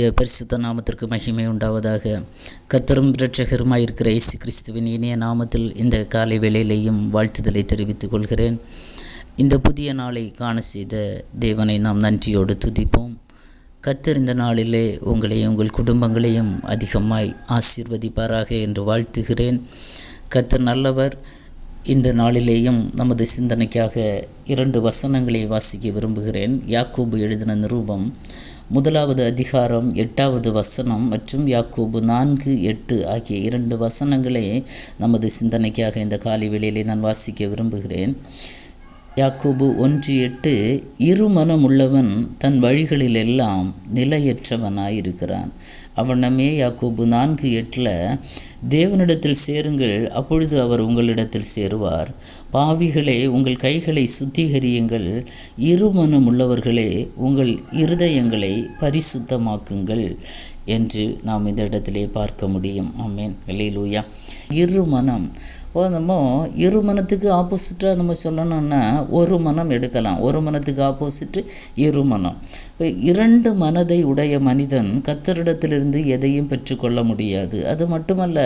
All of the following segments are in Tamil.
கர்த்தருடைய பரிசுத்த நாமத்திற்கு மகிமை உண்டாவதாக. கர்த்தரும் இரட்சகருமாயிருக்கிற இயேசு கிறிஸ்துவின் இனிய நாமத்தில் இந்த காலை வேளையிலேயும் வாழ்த்துதலை தெரிவித்துக் கொள்கிறேன். இந்த புதிய நாளை காண செய்த தேவனை நாம் நன்றியோடு துதிப்போம். கர்த்தர் இந்த நாளிலே உங்களையும் உங்கள் குடும்பங்களையும் அதிகமாய் ஆசீர்வதிப்பாராக என்று வாழ்த்துகிறேன். கர்த்தர் நல்லவர். இந்த நாளிலேயும் நமது சிந்தனைக்காக 2 வசனங்களை வாசிக்க விரும்புகிறேன். யாக்கோபு எழுதின நிருபம் 1வது அதிகாரம் 8வது வசனம் மற்றும் யாக்கோபு 4:8 ஆகிய 2 வசனங்களை நமது சிந்தனைக்காக இந்த காலை வேளையிலே நான் வாசிக்க விரும்புகிறேன். யாக்கோபு 1:8 இருமனம் உள்ளவன் தன் வழிகளிலெல்லாம் நிலையற்றவனாயிருக்கிறான். அவனமே யாக்கோபு 4:8 தேவனிடத்தில் சேருங்கள், அப்பொழுது அவர் உங்களிடத்தில் சேருவார். பாவிகளே, உங்கள் கைகளை சுத்திகரியுங்கள், இருமனம் உள்ளவர்களே உங்கள் இருதயங்களை பரிசுத்தமாக்குங்கள் என்று நாம் இந்த இடத்திலே பார்க்க முடியும். ஆமென், அல்லேலூயா. இருமனம், நம்ம இருமனத்துக்கு ஆப்போசிட்டாக நம்ம சொல்லணும்னா ஒரு மனம் எடுக்கலாம். ஒரு மனத்துக்கு ஆப்போசிட்டு இருமனம். 2 மனதை உடைய மனிதன் கர்த்தரிடத்திலிருந்து எதையும் பெற்றுக்கொள்ள முடியாது. அது மட்டுமல்ல,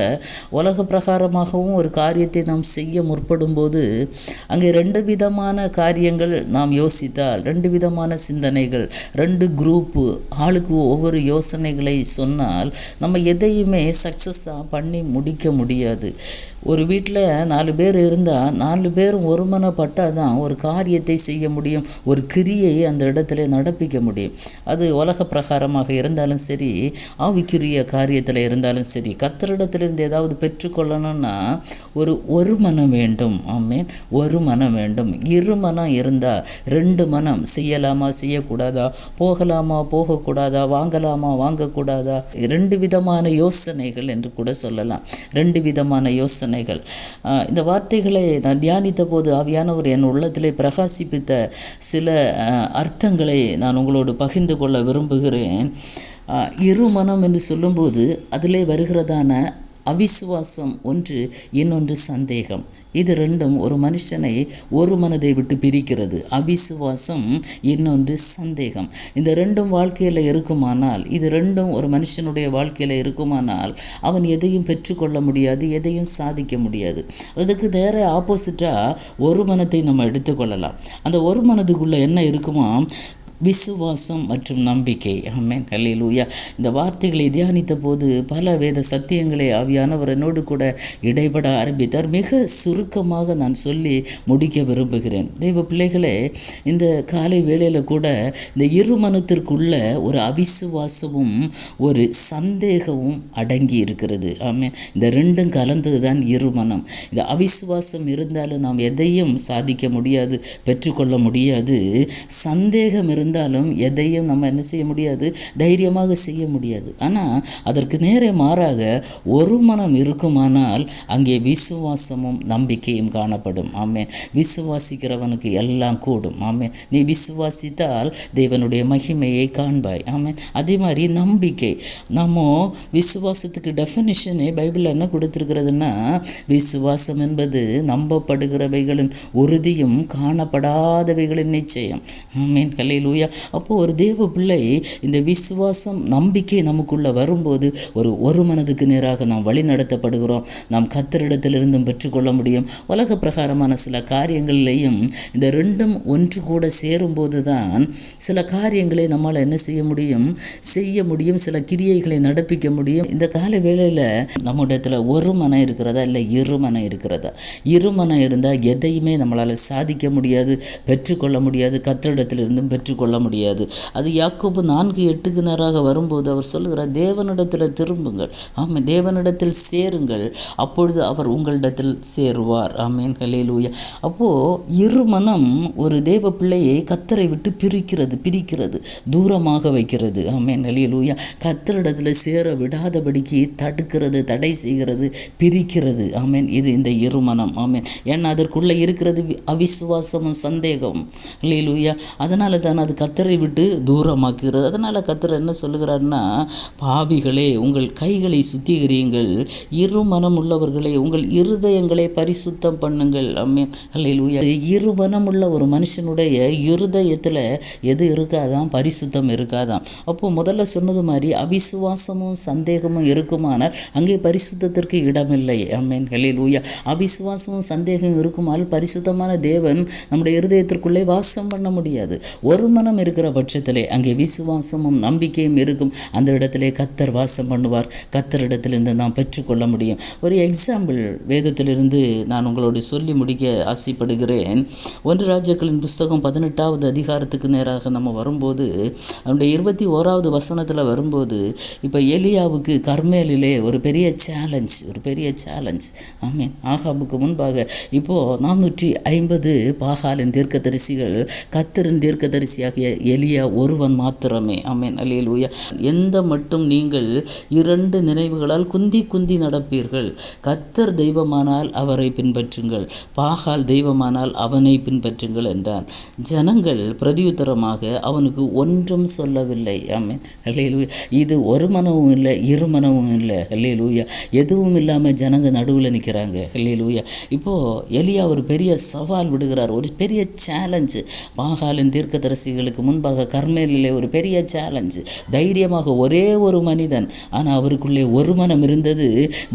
உலக பிரகாரமாகவும் ஒரு காரியத்தை நாம் செய்ய முற்படும்போது அங்கே 2 விதமான காரியங்கள் நாம் யோசித்தால், 2 விதமான சிந்தனைகள், 2 குரூப்பு ஆளுக்கு ஒவ்வொரு யோசனைகளை சொன்னால் நம்ம எதையுமே சக்ஸஸாக பண்ணி முடிக்க முடியாது. ஒரு வீட்டில் 4 பேர் இருந்தால் 4 பேரும் ஒருமனப்பட்டால் தான் ஒரு காரியத்தை செய்ய முடியும், ஒரு கிரியையை அந்த இடத்துல நடப்பிக்க முடியும். அது உலக பிரகாரமாக இருந்தாலும் சரி, ஆவிக்குரிய காரியத்தில் இருந்தாலும் சரி, கர்த்தரிடத்திலிருந்து ஏதாவது பெற்றுக்கொள்ளணும்னா ஒரு மனம் வேண்டும். ஆமென், ஒரு மனம் வேண்டும். 2 மனம் இருந்தால் 2 மனம், செய்யலாமா செய்யக்கூடாதா, போகலாமா போகக்கூடாதா, வாங்கலாமா வாங்கக்கூடாதா, 2 விதமான யோசனைகள் என்று கூட சொல்லலாம். 2 விதமான யோசனைகள். இந்த வார்த்தைகளை நான் தியானித்த போது ஆவியானவர் என் உள்ளத்திலே பிரகாசிப்பித்த சில அர்த்தங்களை நான் உங்களோடு பகிர்ந்து கொள்ள விரும்புகிறேன். இருமனம் என்று சொல்லும்போது அதிலே வருகிறதான அவிசுவாசம் ஒன்று, இன்னொன்று சந்தேகம். இது 2ம் ஒரு மனுஷனை ஒரு மனதை விட்டு பிரிக்கிறது. அவிசுவாசம், இன்னொன்று சந்தேகம். இந்த 2ம் வாழ்க்கையில் இருக்குமானால், இது 2ம் ஒரு மனுஷனுடைய வாழ்க்கையில் இருக்குமானால் அவன் எதையும் பெற்றுக்கொள்ள முடியாது, எதையும் சாதிக்க முடியாது. அதுக்கு நேர ஆப்போசிட்டாக ஒரு மனத்தை நம்ம எடுத்துக்கொள்ளலாம். அந்த ஒரு மனதுக்குள்ளே என்ன இருக்குமா? விசுவாசம் மற்றும் நம்பிக்கை. ஆமென், அல்லேலூயா. இந்த வார்த்தைகளை தியானித்த போது பல வேத சத்தியங்களை ஆவியானவர் என்னோடு கூட இடைபட ஆரம்பித்தார். மிக சுருக்கமாக நான் சொல்லி முடிக்க விரும்புகிறேன். தெய்வ பிள்ளைகளே, இந்த காலை வேளையில் கூட இந்த இருமனத்திற்குள்ள ஒரு அவிசுவாசமும் ஒரு சந்தேகமும் அடங்கி இருக்கிறது. ஆமென், இந்த 2ம் கலந்தது தான் இருமனம். இந்த அவிசுவாசம் இருந்தாலும் நாம் எதையும் சாதிக்க முடியாது, பெற்றுக்கொள்ள முடியாது. சந்தேகம் இருந்தாலும் எதையும் நம்ம என்ன செய்ய முடியாது, தைரியமாக செய்ய முடியாது. ஆனால் அதற்கு நேரே மாறாக ஒரு மனம் இருக்குமானால் அங்கே விசுவாசமும் நம்பிக்கையும் காணப்படும். ஆமென், விசுவாசிக்கிறவனுக்கு எல்லாம் கூடும். ஆமென், நீ விசுவாசித்தால் தேவனுடைய மகிமையை காண்பாய். ஆமென். அதே மாதிரி நம்பிக்கை. நம்ம விசுவாசத்துக்கு டெஃபினிஷனே பைபிளில் என்ன கொடுத்துருக்கிறதுனா, விசுவாசம் என்பது நம்பப்படுகிறவைகளின் உறுதியும் காணப்படாதவைகளின் நிச்சயம். ஆமென், அல்லேலூயா. அப்போது ஒரு தேவ பிள்ளை இந்த விசுவாசம் நம்பிக்கை நமக்குள்ள வரும்போது ஒரு மனதுக்கு நேராக நாம் வழி நடத்தப்படுகிறோம். நாம் கர்த்தரிடத்திலிருந்தும் பெற்றுக்கொள்ள முடியும். உலக பிரகாரமான சில காரியங்களிலேயும் இந்த 2ம் ஒன்று கூட சேரும்போது தான் சில காரியங்களை நம்மால் என்ன செய்ய முடியும், சில கிரியைகளை நடப்பிக்க முடியும். இந்த கால வேளையில் நம்மிடத்தில் ஒரு மனம் இருக்கிறதா, இல்லை 2 மனம் இருக்கிறதா? 2 மனம் இருந்தால் எதையுமே நம்மளால் சாதிக்க முடியாது, பெற்றுக்கொள்ள முடியாது, கர்த்தரிடத்திலிருந்தும் பெற்றுக்கொள்ள முடியாது. அது யாக்கோபு 4:8 நேராக வரும்போது அவர் சொல்லுகிறார், தேவனிடத்தில் திரும்புங்கள், ஆமாம், தேவனிடத்தில் சேருங்கள், அப்பொழுது அவர் உங்களிடத்தில் சேருவார். ஆமென், அல்லேலூயா. அப்போது 2 மனம் ஒரு தேவ பிள்ளையை கர்த்தரை விட்டு பிரிக்கிறது, தூரமாக வைக்கிறது. ஆமென், அல்லேலூயா. கர்த்தரிடத்தில் சேர விடாதபடிக்கு தடுக்கிறது, தடை செய்கிறது, பிரிக்கிறது. ஆமென், இது இந்த 2 மனம். ஆமென், ஏன்னா அதற்குள்ளே இருக்கிறது அவிசுவாசமும் சந்தேகம். அல்லேலூயா. அதனால தான் அது கர்த்தரை விட்டு தூரமாக்குகிறது. அதனால் கர்த்தர் என்ன சொல்லுகிறாருன்னா, பாவிகளே உங்கள் கைகளை சுத்திகரியுங்கள், இருமனம் உள்ளவர்களே உங்கள் இருதயங்களை பரிசுத்தம் பண்ணுங்கள். ஆமென், அல்லேலூயா. இருமனமுள்ள ஒரு மனுஷனுடைய இருதயத்தில் எது இருக்காதான்? பரிசுத்தம் இருக்காதான். அப்போ முதல்ல சொன்னது மாதிரி அவிசுவாசமும் சந்தேகமும் இருக்குமானால் அங்கே பரிசுத்தத்திற்கு இடமில்லை. ஆமென், அல்லேலூயா. அவிசுவாசமும் சந்தேகம் இருக்குமானால் பரிசுத்தமான தேவன் நம்முடைய இருதயத்திற்குள்ளே வாசம் பண்ண முடியாது. ஒரு மனம் இருக்கிற பட்சத்திலே அங்கே விசுவாசமும் நம்பிக்கையும் இருக்கும். அந்த இடத்திலே கர்த்தர் வாசம் பண்ணுவார். கர்த்தரிடத்திலிருந்து நாம் பெற்றுக்கொள்ள முடியும். ஒரு எக்ஸாம்பிள் வேதத்திலிருந்து நான் உங்களோடு சொல்லி முடிக்க ஆசைப்படுகிறேன். 1 ராஜாக்களின் புஸ்தகம் 18வது அதிகாரத்துக்கு நேராக நம்ம வரும்போது அவனுடைய 21வது வசனத்தில் வரும்போது, இப்போ எலியாவுக்கு கர்மேலிலே ஒரு பெரிய சேலஞ்ச். ஆமென். ஆகாபுக்கு முன்பாக இப்போது 450 பாகாலின் தீர்க்கதரிசிகள், கர்த்தரின் தீர்க்கதரிசியாகிய எலியா ஒருவன் மாத்திரமே. ஆமென், அல்லேலூயா. எந்த மட்டும் நீங்கள் 2 நினைவுகளால் குந்தி நடப்பீர்கள். கர்த்தர் தெய்வமானால் அவரை பின்பற்றுங்கள், பாகால் தெய்வமானால் அவனை பின்பற்றுங்கள் என்றான். ஜனங்கள் பிரதியுத்தரமாக அவனுக்கு ஒன்றும் சொல்லவில்லை. ஆமென், அல்லேலூயா. இது ஒரு மனமும் இல்லை, இரு மனமும் இல்லை. அல்லேலூயா. எதுவும் இல்லாமல் ஜனங்க நடுவில் நிற்கிறாங்க. அல்லேலூயா. இப்போது எலியா ஒரு பெரிய சவால் விடுகிறார், ஒரு பெரிய சேலஞ்சு. பாகாலின் தீர்க்கதரிசிகளுக்கு முன்பாக கர்மேலிலே ஒரு பெரிய சேலஞ்சு. தைரியமாக ஒரே ஒரு மனிதன், ஆனால் அவருக்குள்ளே ஒரு மனம் இருந்தது,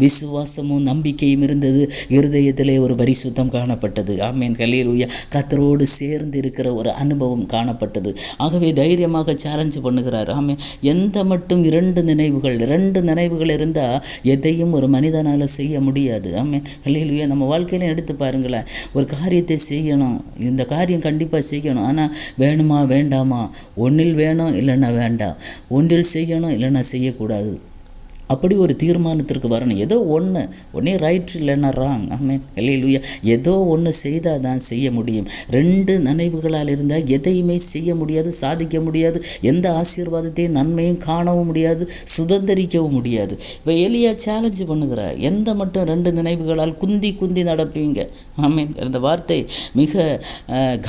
விசுவாசமும் நம்பிக்கையும் இருந்தது, இருதயத்திலே ஒரு பரிசுத்தம் காணப்பட்டது. ஆமென், அல்லேலூயா. கர்த்தரோடு சேர்ந்து இருக்கிற ஒரு அனுபவம் காணப்பட்டது. ஆகவே தைரியமாக சேலஞ்சு பண்ணுகிறார். ஆமென். எந்த மட்டும் 2 நினைவுகள் இருந்தால் எதையும் ஒரு மனிதனால் செய்ய முடியாது. ஆமென், அல்லேலூயா. நம்ம வாழ்க்கையிலும் எடுத்து பாருங்களேன். ஒரு காரியத்தை செய்யணும், இந்த காரியம் கண்டிப்பாக செய்யணும், ஆனால் வேணுமா வேண்டாமா, ஒன்றில் வேணும் இல்லைன்னா வேண்டாம், ஒன்றில் செய்யணும் இல்லைன்னா செய்யக்கூடாது, அப்படி ஒரு தீர்மானத்திற்கு வரணும். ஏதோ ஒன்றே ரைட் இல்லைன்னா ராங். ஆமென், அல்லேலூயா. ஏதோ ஒன்று செய்தால் தான் செய்ய முடியும். 2 நினைவுகளால் இருந்தால் எதையுமே செய்ய முடியாது, சாதிக்க முடியாது, எந்த ஆசீர்வாதத்தையும் நன்மையும் காணவும் முடியாது, சுதந்திரிக்கவும் முடியாது. இப்போ எலியா சேலஞ்சு பண்ணுகிறார், எந்த மட்டும் 2 நினைவுகளால் குந்தி நடப்பீங்க. ஆமென். இந்த வார்த்தை மிக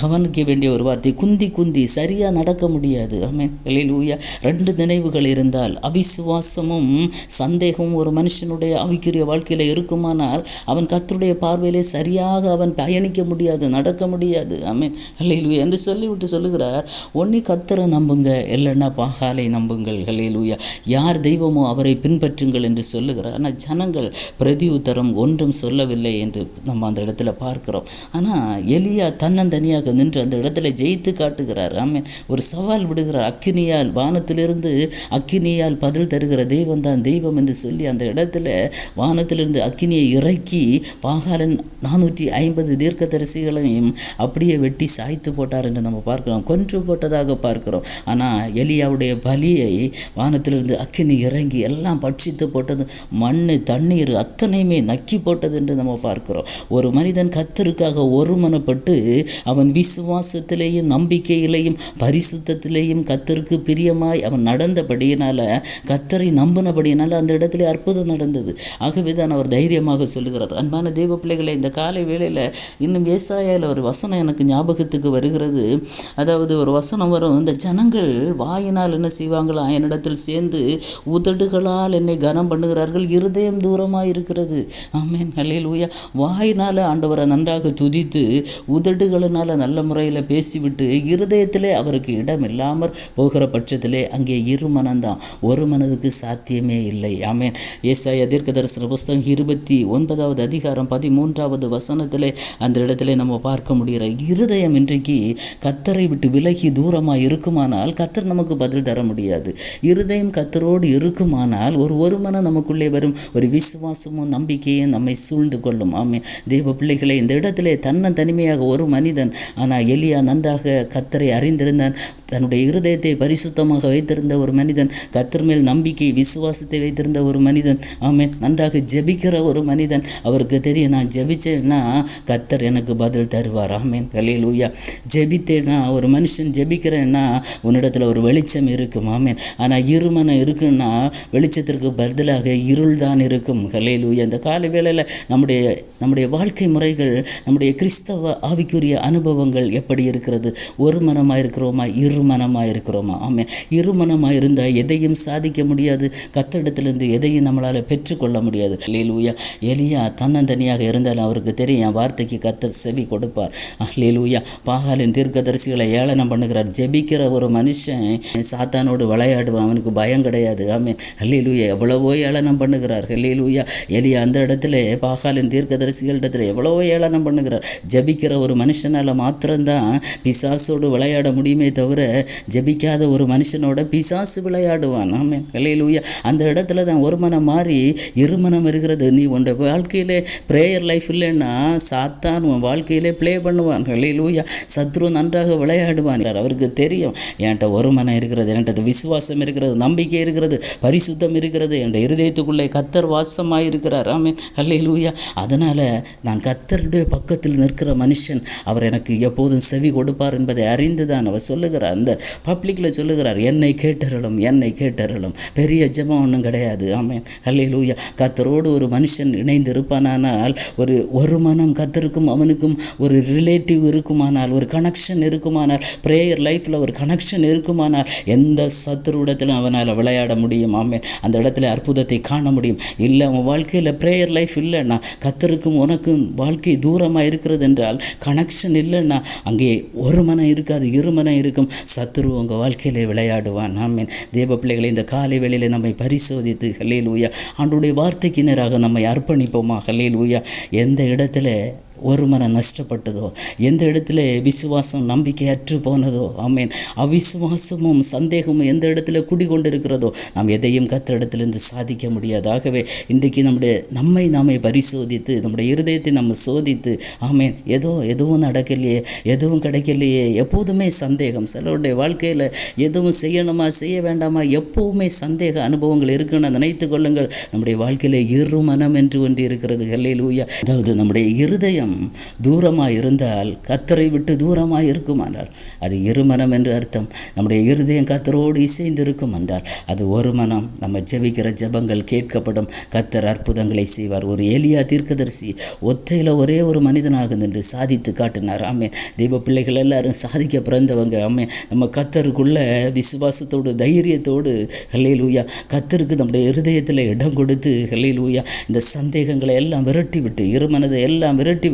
கவனிக்க வேண்டிய ஒரு வார்த்தை. குந்தி சரியாக நடக்க முடியாது. ஆமென், அல்லேலூயா. 2 நினைவுகள் இருந்தால், அவிசுவாசமும் சந்தேகமும் ஒரு மனுஷனுடைய ஆவிக்குரிய வாழ்க்கையில் இருக்குமானால் அவன் கர்த்தருடைய பார்வையிலே சரியாக அவன் பயணிக்க முடியாது, நடக்க முடியாது. ஆமென், அல்லேலூயா. என்று சொல்லிவிட்டு சொல்லுகிறார், ஒன்னி கர்த்தரை நம்புங்க, இல்லைன்னா பாகாலை நம்புங்கள். அல்லேலூயா. யார் தெய்வமோ அவரை பின்பற்றுங்கள் என்று சொல்லுகிறார். ஆனால் ஜனங்கள் பிரதி உத்தரம் ஒன்றும் சொல்லவில்லை என்று நம்ம அந்த இடத்துல பார்க்கிறோம். ஆனால் எலியா தன்னந்தனியாக நின்று அந்த இடத்துல ஜெயித்து காட்டுகிறார். ஆமென். ஒரு சவால் விடுகிறார். அக்கினியால், வானத்திலிருந்து அக்கினியால் பதில் தருகிற தெய்வம் தான் தெய்வம் என்று சொல்லி அந்த இடத்துல வானத்திலிருந்து அக்கினியை இறக்கி பாகாலன் 450 தீர்க்கதரிசிகளையும் அப்படியே வெட்டி சாய்த்து போட்டார் என்று நம்ம பார்க்கிறோம், கொன்று போட்டதாக பார்க்கிறோம். ஆனால் எலியாவுடைய பலியை வானத்திலிருந்து அக்கினி இறங்கி எல்லாம் பட்சித்து போட்டது, மண் தண்ணீர் அத்தனையுமே நக்கி போட்டது என்று நம்ம பார்க்கிறோம். ஒரு மனிதன் கர்த்தருக்காக ஒருமனப்பட்டு அவன் விசுவாசத்திலேயும் நம்பிக்கையிலேயும் பரிசுத்தத்திலேயும் கர்த்தருக்கு பிரியமாய் அவன் நடந்தபடியினால, கர்த்தரை நம்பினபடியினால அந்த இடத்துல அற்புதம் நடந்தது. ஆகவே தான் அவர் தைரியமாக சொல்லுகிறார். அன்பான தேவ பிள்ளைகளை, இந்த காலை வேளையில் இன்னும் ஏசாயாவில் ஒரு வசனம் எனக்கு ஞாபகத்துக்கு வருகிறது. அதாவது ஒரு வசனம் வரும், இந்த ஜனங்கள் வாயினால் என்ன செய்வாங்களா, என்னிடத்தில் சேர்ந்து உதடுகளால் என்னை கனம் பண்ணுகிறார்கள், இருதயம் தூரமாக இருக்கிறது. ஆமென், அல்லேலூயா. வாயினால் ஆண்டவரை நன்றாக துதித்து உதடுகளினால் நல்ல முறையில் பேசிவிட்டு இருதயத்திலே அவருக்கு இடம் இல்லாமல் போகிற பட்சத்திலே அங்கே இரு மனம்தான், ஒரு மனதுக்கு சாத்தியமே இல்லை. ஆமென். ஏசாயா தீர்க்கதரிசன புஸ்தகம் 29வது அதிகாரம் 13வது வசனத்திலே அந்த இடத்திலே நம்ம பார்க்க முடிகிற இருதயம் இன்றைக்கு கர்த்தரை விட்டு விலகி தூரமாக இருக்குமானால் கர்த்தர் நமக்கு பதில் தர முடியாது. இருதயம் கர்த்தரோடு இருக்குமானால் ஒரு மனம் நமக்குள்ளே வரும், ஒரு விசுவாசமும் நம்பிக்கையும் நம்மை சூழ்ந்து கொள்ளும். ஆமென். தேவ பிள்ளைகளை, இந்த இடத்திலே தனிமையாக ஒரு மனிதன், ஆனால் எலியா நன்றாக கர்த்தரை அறிந்திருந்தான், தன்னுடைய இருதயத்தை பரிசுத்தமாக வைத்திருந்த ஒரு மனிதன், கர்த்தர் மேல் நம்பிக்கை விசுவாசத்தை வைத்திருந்த ஒரு மனிதன். ஆமென். நன்றாக ஜெபிக்கிற ஒரு மனிதன். அவருக்கு தெரியும், நான் ஜெபிச்சேன்னா கர்த்தர் எனக்கு பதில் தருவார். ஆமென், அல்லேலூயா. ஜெபித்தேன்னா, ஒரு மனுஷன் ஜெபிக்கிறேன்னா உன்னிடத்தில் ஒரு வெளிச்சம் இருக்கும். ஆமென். ஆனால் இருமனம் இருக்குன்னா வெளிச்சத்திற்கு பதிலாக இருள் தான் இருக்கும். அல்லேலூயா. இந்த காலை வேளையில் நம்முடைய வாழ்க்கை முறைகள், நம்முடைய கிறிஸ்தவ ஆவிக்குரிய அனுபவங்கள் எப்படி இருக்கிறது? ஒரு மனமாக இருக்கிறோமா, இரு இருமனமாக இருக்கிறோமா? ஆமென். இருமனமாக இருந்தால் எதையும் சாதிக்க முடியாது. கர்த்தரிடத்திலிருந்து எதையும் நம்மளால் பெற்றுக்கொள்ள முடியாது. அல்லேலூயா. எலியா தன்னந்தனியாக இருந்தாலும் அவருக்கு தெரியும் என் வார்த்தைக்கு கர்த்தர் செவி கொடுப்பார். அல்லேலூயா. பாகாலின் தீர்க்கதரிசிகளை ஏளனம் பண்ணுகிறார். ஜெபிக்கிற ஒரு மனுஷன் சாத்தானோடு விளையாடுவான், அவனுக்கு பயம் கிடையாது. ஆமென். அல்லேலூயா. எவ்வளவோ ஏளனம் பண்ணுகிறார். அல்லேலூயா. எலியா அந்த இடத்துல பாகாலின் தீர்க்கதரிசிகளிடத்தில் எவ்வளவோ ஏளனம் பண்ணுகிறார். ஜெபிக்கிற ஒரு மனுஷனால் மாத்திரம்தான் பிசாசோடு விளையாட முடியுமே தவிர ஜெபிக்காத ஒரு மனுஷனோட பிசாசு விளையாடுவான். ஆமென். அல்லேலூயா. அந்த இடத்துல தான் ஒரு மனம் மாறி இருமனம் இருக்கிறது. நீ உன் வாழ்க்கையிலே ப்ரேயர் லைஃப் இல்லைன்னா சாத்தான் உன் வாழ்க்கையிலே ப்ளே பண்ணுவான். அல்லேலூயா. சத்ரு நன்றாக விளையாடுவான். அவருக்கு தெரியும் என்கிட்ட ஒரு மனம் இருக்கிறது, என்கிட்ட விசுவாசம் இருக்கிறது, நம்பிக்கை இருக்கிறது, பரிசுத்தம் இருக்கிறது, என் இருதயத்துக்குள்ளே கர்த்தர் வாசமாக இருக்கிறார். ஆமென். அல்லேலூயா. அதனால் நான் கர்த்தருடைய பக்கத்தில் நிற்கிற மனுஷன், அவர் எனக்கு எப்போதும் செவி கொடுப்பார் என்பதை அறிந்து தான் அவர் சொல்லுகிறார். அந்த பப்ளிக்கில் சொல்லுகிறார், என்னை கேட்டருளும், என்னை கேட்டருளும். பெரிய ஜெபம் ஒன்றும் கிடையாது. ஆமென். அல்லேலூயா. கர்த்தரோடு ஒரு மனுஷன் இணைந்து இருப்பானால், ஒரு மனம் கர்த்தருக்கும் அவனுக்கும் ஒரு ரிலேட்டிவ் இருக்குமானால், ஒரு கனெக்ஷன் இருக்குமானால், ப்ரேயர் லைஃப்பில் ஒரு கனெக்ஷன் இருக்குமானால் எந்த சத்துருடத்திலும் அவனால் விளையாட முடியும். ஆமென். அந்த இடத்துல அற்புதத்தை காண முடியும். இல்லை அவன் வாழ்க்கையில் ப்ரேயர் லைஃப் இல்லைன்னா, கர்த்தருக்கும் உனக்கும் வாழ்க்கை தூரமாக இருக்கிறது என்றால், கனெக்ஷன் இல்லைன்னா அங்கே ஒரு மனம் இருக்காது, இருமனம் இருக்கும். சத்துரு உங்கள் வாழ்க்கையிலே விளையாடுவான். ஆமென். தேவ பிள்ளைகளை இந்த காலை வேளையிலே நம்மை பரிசோதித்து அல்லேலூயா ஆண்டவருடைய வார்த்தைக்கு நேராக நம்மை அர்ப்பணிப்போமா? அல்லேலூயா. எந்த இடத்துல ஒரு மனம் நஷ்டப்பட்டதோ, எந்த இடத்துல விசுவாசம் நம்பிக்கை அற்று போனதோ, ஆமென், அவிசுவாசமும் சந்தேகமும் எந்த இடத்துல குடிகொண்டு இருக்கிறதோ, நாம் எதையும் கர்த்தரிடத்திலிருந்து சாதிக்க முடியாது. ஆகவே இன்றைக்கு நம்மை நாமே பரிசோதித்து, நம்முடைய இருதயத்தை நம்ம சோதித்து, ஆமென், எதுவும் நடக்கலையே, எதுவும் கிடைக்கலையே, எப்போதுமே சந்தேகம். சிலருடைய வாழ்க்கையில் எதுவும் செய்யணுமா செய்ய வேண்டாமா எப்போவுமே சந்தேக அனுபவங்கள் இருக்குன்னு நினைத்து கொள்ளுங்கள். நம்முடைய வாழ்க்கையில் இருமனம் என்று ஒன்று இருக்கிறது. அல்லேலூயா. அதாவது நம்முடைய இருதயம் தூரமாக இருந்தால், கர்த்தரை விட்டு தூரமாக இருக்குமானால் அது இருமனம் என்று அர்த்தம். நம்முடைய இருதயம் கர்த்தரோடு இசைந்து இருக்கும் என்றால் அது ஒரு மனம். நம்ம ஜெபிக்கிற ஜெபங்கள் கேட்கப்படும். கர்த்தர் அற்புதங்களை செய்வார். ஒரு எலியா தீர்க்கதரிசி ஒத்தையில் ஒரே ஒரு மனிதனாக நின்று சாதித்து காட்டினார். ஆமென். தெய்வ பிள்ளைகள் எல்லாரும் சாதிக்க பிறந்தவங்க. ஆமென். நம்ம கர்த்தருக்குள்ள விசுவாசத்தோடு தைரியத்தோடு அல்லேலூயா கர்த்தருக்கு நம்முடைய இருதயத்தில் இடம் கொடுத்து அல்லேலூயா இந்த சந்தேகங்களை எல்லாம் விரட்டி விட்டு, இருமனதை எல்லாம் விரட்டி விட்டு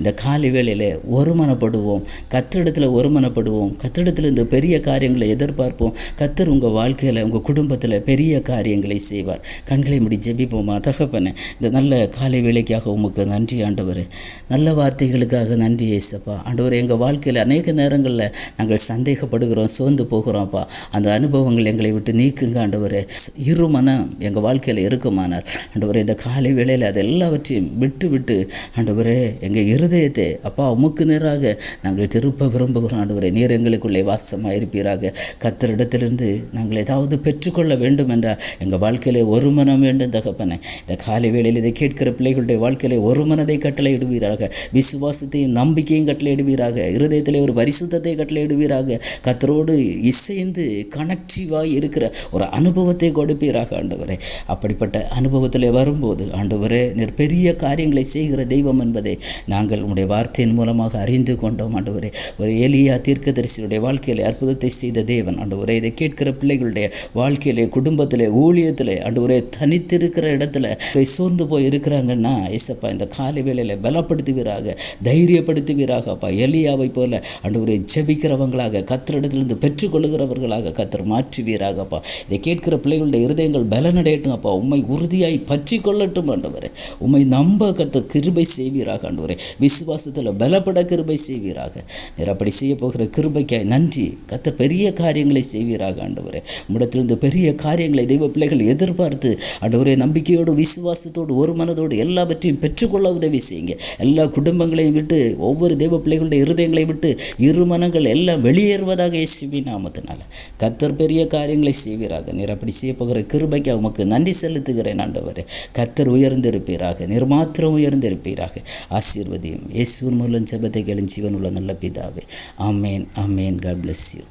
இந்த காலை வேளையிலே ஒருமனப்படுவோம். கர்த்தரிடத்தில் ஒருமனப்படுவோம். கர்த்தரிடத்தில் இந்த பெரிய காரியங்களை எதிர்பார்ப்போம். கர்த்தர் உங்கள் வாழ்க்கையில், உங்கள் குடும்பத்தில் பெரிய காரியங்களை செய்வார். கண்களை மூடி ஜெபிப்போமா? தகப்பனே, இந்த நல்ல காலை வேளைக்காக உமக்கு நன்றி ஆண்டவரே. நல்ல வார்த்தைகளுக்காக நன்றி ஏசப்பா. ஆண்டவரே, எங்கள் வாழ்க்கையில் அநேக நேரங்களில் நாங்கள் சந்தேகப்படுகிறோம், சோர்ந்து போகிறோம்ப்பா. அந்த அனுபவங்கள் எங்களை விட்டு நீக்குங்க ஆண்டவரே. இருமனம் எங்கள் வாழ்க்கையில் இருக்குமானால் ஆண்டவரே, இந்த காலை வேளையில் அது எல்லாவற்றையும் விட்டு ஆண்டவரே எங்கள் இருதயத்தை அப்பா உமக்கு நேராக நாங்கள் திருப்ப விரும்புகிறோம். ஆண்டவரே, நீர் எங்களுக்குள்ளே வாசமாக இருப்பீராக. கர்த்தரிடத்திலிருந்து நாங்கள் ஏதாவது பெற்றுக்கொள்ள வேண்டும் என்றால் எங்கள் வாழ்க்கையிலே ஒரு மனம் வேண்டும் தகப்பனே. இந்த காலை வேளையில் இதை கேட்கிற பிள்ளைகளுடைய வாழ்க்கையிலே ஒரு மனதை கட்டளையிடுவீராக. விசுவாசத்தையும் நம்பிக்கையும் கட்டளையிடுவீராக. இருதயத்திலே ஒரு பரிசுத்தத்தை கட்டளையிடுவீராக. கர்த்தரோடு இசைந்து கனெக்டிவாக இருக்கிற ஒரு அனுபவத்தை கொடுப்பீராக ஆண்டவரே. அப்படிப்பட்ட அனுபவத்தில் வரும்போது ஆண்டவரே, நீர் பெரிய காரியங்களை செய்கிற தெய்வம் என்பதை நாங்கள் உங்களுடைய வார்த்தையின் மூலமாக அறிந்து கொண்டோம் ஆண்டவரே. ஒரு எலியா தீர்க்கதரிசியுடைய வாழ்க்கையிலே அற்புதத்தை செய்த தேவன் ஆண்டவரே, இதை கேட்கிற பிள்ளைகளுடைய வாழ்க்கையிலே, குடும்பத்திலே, ஊழியத்திலே ஆண்டவரே, தனித்திருக்கிற இடத்துல சோர்ந்து போய் இருக்கிறாங்கன்னா ஏசப்பா இந்த காலை வேளையில பலப்படுத்துவீராக, தைரியப்படுத்துவீராக. அப்பா எலியாவை போல ஆண்டவரே ஜெபிக்கிறவங்களாக, கர்த்தரிடத்திலிருந்து பெற்றுக்கொள்ளுகிறவர்களாக கர்த்தர் மாற்றுவீராகப்பா. இதை கேட்கிற பிள்ளைகளுடைய இருதயங்கள் பலனடையட்டும் அப்பா. உம்மை உறுதியாய் பற்றி கொள்ளட்டும் ஆண்டவரே. உம்மை நம்ப கர்த்தர் கிருபை செய்வீராக ஆண்டவரே. விசுவாசத்தில் பலப்பட கிருபை செய்வீராக. நீர் அப்படி செய்ய போகிற கிருபைக்காய் நன்றி. கர்த்தர் பெரிய காரியங்களை செய்வீராக ஆண்டவரே. உம்மிடத்திலிருந்து பெரிய காரியங்களை தெய்வ பிள்ளைகள் எதிர்பார்த்து ஆண்டவரே நம்பிக்கையோடு விசுவாசத்தோடு ஒரு மனதோடு எல்லாவற்றையும் பெற்றுக்கொள்ள உதவி செய்யுங்க. எல்லா குடும்பங்களையும் விட்டு, ஒவ்வொரு தெய்வ பிள்ளைகளுடைய இருதயங்களை விட்டு இரு மனங்கள் எல்லாம் வெளியேறுவதாக இயேசுவின் நாமத்தினால கர்த்தர் பெரிய காரியங்களை செய்வீராக. நீர் அப்படி செய்ய போகிற கிருபைக்காக உமக்கு நன்றி செலுத்துகிறேன் ஆண்டவரே. கர்த்தர் உயர்ந்திருப்பீராக. நீர் மாத்திரம் உயர்ந்திருப்பீராக. ஆசீர்வதியும். இயேசுவின் மூலம் ஜெபத்தை கேளும் ஜீவனுள்ள நல்ல பிதாவே. ஆமேன், ஆமேன். God bless you.